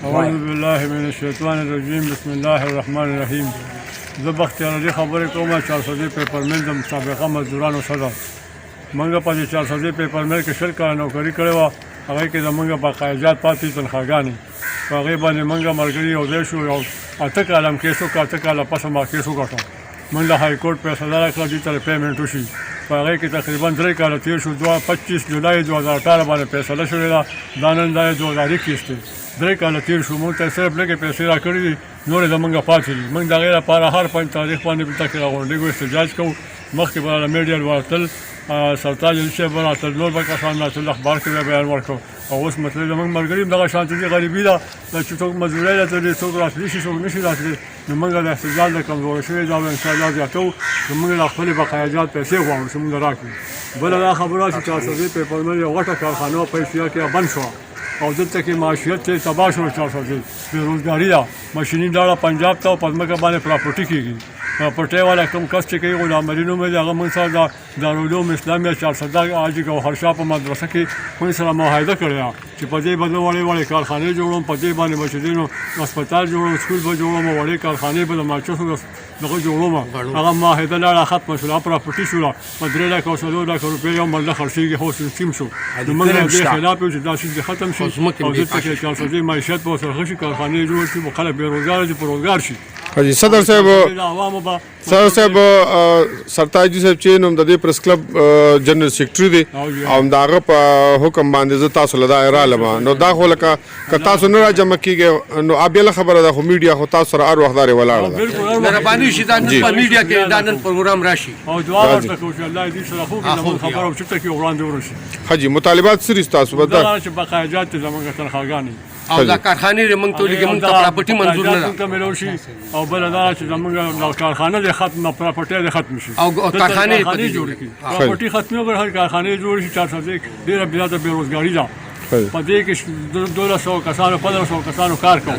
اعوذ بالله من الشیطان الرجیم بسم الله الرحمن الرحیم. زه بختیار علي خبرې کوم. 400 پیپر مل د مسابقه مزدورانو سره موږ په دې 400 پیپر مل کې 20 کاله نوکري کړې وه. هغې کې زموږ باقاعدات پاتې تنخواګانې په هغې باندې موږ ملګري یو ځای شو. یو 8 کاله هم کیس وکړه. 8 کاله پس ما کیس وګټه. موږ د های کورټ فیصله راکړه دې ته پیمنټ وشي. په هغې کې تقریبا 3 کاله تېر شو. 25 جولای 2018 باندې فیصله شوې ده. دا نن دا 2021 دی. 3 کاله تېر شو. موږ ته صرف لږې پیسې راکړې دي، نورې زموږ پاتې دي. موږ د هغې لپاره هر 5 تاریخ باندې دلته کې راغونډېږو، احتجاج کوو. مخکې به له میډیا ورتل، سرتاج علي صاحب به راتل، نور به کسان راتل، اخبار کې به بیان ورکړو. او اوس مطلب زموږ ملګري هم دغه شانتې دي. غریبي ده چې څوک مزدورۍ ته ځي، څوک راتلی شي، څوک نشي راتلی. نو موږ د احتجاج د کمزوري شوې دا به انشاءالله زیاتوو. زموږ د خپلې بقایاجات پیسې غواړو چې موږ راکړو. بله دا خبره چې 400 پیپر مل یو غټه کارخانه په ایشیا کې بند شوه او دلته کې معاشیت یې تباه شو. 400 بېروزګاري ده. ماشیني لاړه پنجاب ته او په ځمکه باندې پراپرټي کېږي. پراپرټۍ والا کوم کس چې کوي غلام علي نوم دی، هغه موږ سره د دارالعلوم اسلامیه 400 حاجي ګوهرشاه په مدرسه کې موږ سره معاهده کړې ده چې په دې به زه وړې وړې کارخانې جوړوم، په دې باندې به چې دی نو هسپتال جوړوم، سکول به جوړوم، وړې کارخانې به د مارچسو دغه جوړوم. هغه معاهده لاړه ختمه شوله، پراپرټي شوله. په 3 لک او 4 لک روپۍ یو مرله خرڅېږي، خو سیم شو. نو موږ د دې خلاف یو چې دا شي ختم شي او دلته کې 400 معیشت به ورسره ښه شي، کارخانې جوړ شي، خلک بېروزګاره دي، په روزګار شي. حاجي صدر صاحب سرتاج جي صاحب چې نوم د دې پریس کلب جنرال سیکریټري دی او داغه په حکم باندې زه تاسو له دا رااله نو دا خو لکه که تاسو نه راجمع کیږئ نو ابله خبره ده، خو میډیا خو تاسو سره هر وخت ولاړه ده. مهرباني شي دا نن په میډیا کې دا نن پروګرام راشي او دعا ورته کوو چې الله دې سره خو زموږ خبره اوچته کړي او وړاندې ورشي. حاجي مطالبات سری تاسو به دا چې بقایجات زموږ تنخواګانې او دا کارخانې موږ ته لګي، موږ ته پراپرټي منظور نه ده ته ملو شي. او بل دا چې زموږ کارخانه دې ختمه، پراپرټي دې ختم شي او کارخانې جوړ کړي. پراپرټي ختمه وګړي هر کارخانې جوړ شي. 400 ډېره زیاته بېروزګاري ده. په دې کې 1200 کسانو 1500 کسانو کار کوي.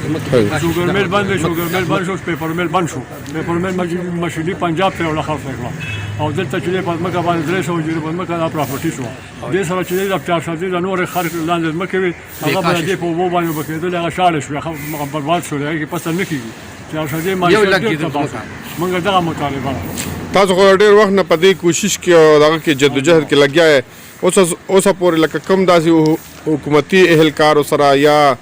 شوګر میل بند شو، شوګر میل بند شو، پیپر میل بند شو. پیپر میل مشیني پنجاب ته ولا خرڅ کړه او دلته چې په ځمکه باندې 300 جوړ په ځمکه دا پراپرټي شو. دې سره چې د 400 د نور خرڅ لاندې ځمکه وي، هغه باندې په وو باندې بکیدل، هغه شاله شو، هغه برباد شو، هغه کې پس نه کیږي. 400 یو لګي موږ دغه مطالبه تاسو خو ډېر وخت نه په دې کوشش کې او دغه کې جدوجہد کې لګیا یې. اوس پورې لکه کم داسې حکومتي اهلکارو سره یا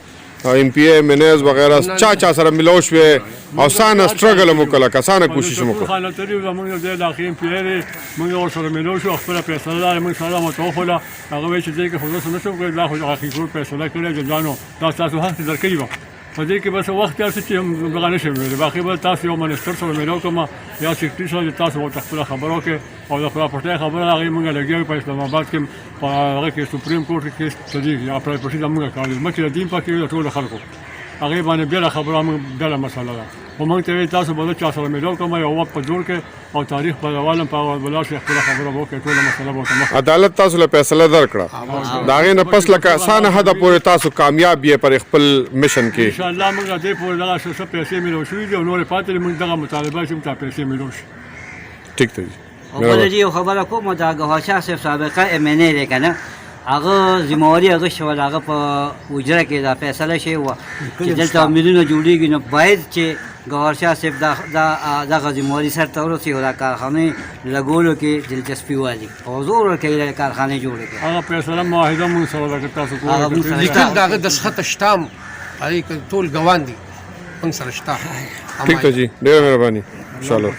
ایم پی اے منیز وغیرہ چا سره ملو شوې او سانه سټرګل مو کړه، کسانه کوشش مو کړه. خانه تری زموږ د اخیم پی اے موږ ورسره ملو شو، خپل فیصله موږ سره متوفله. هغه وایي چې دې کې خو نه شو کړی، دا خو حقیقت فیصله کړی چې ځانو تاسو حق درکړي و. په دې کې بس وخت یې چې هم دغه نشم ویلی. باقي به تاسو یو منستر سره ملو کوم یا سیکرټري سره تاسو ورته خپله خبره وکړئ او د پراپرټۍ خبره هغې موږ لګیا یو په اسلام آباد کې په هغه کې سپریم کورټ کې کیس چلېږي. یا پراپرټي زموږ کار دی، مخکې د دین پکې د ټولو خلکو هغې باندې بېله خبره موږ بېله مسله ده. خو موږ ته وایي تاسو به زه چا سره ملو کوم، یو وخت په جوړ کړئ او تاریخ په روالم په ولاړ شي، خپله خبره به وکړئ، ټوله مسله به ورته مخ. عدالت تاسو له فیصله درکړه، د هغې نه پس لکه سانه حده پورې تاسو کامیاب یې پر خپل مشن کې. انشاءالله موږ دې پورې دغه څه پیسې ملو شوي دي او نورې پاتې دي. موږ دغه مطالبه چې موږ ته پیسې ملو شي. ټیک دی. او بله یو خبره کوم، دا ګوهرشاه صاحب سابقه ایم این ای دی که نه، هغه ذمهواري هغه شوله، هغه په اجره کې دا فیصله شوې وه چې دلته میلونه جوړېږي. نو باید چې ګوهرشاه صاحب دغه ذمهواري سرته ورسوي او دا کارخانې لګولو کې دلچسپي والي او زور ورکوي کارخانې جوړې کړي. هغه فیصله معاهده موږ سره ده، که تاسو ګورئ لیکن د هغه دستخط شته هم، هغې کې ټول ګوان دي موږ سره شته. ټیک ده جي، ډېره مهرباني. انشاءالله.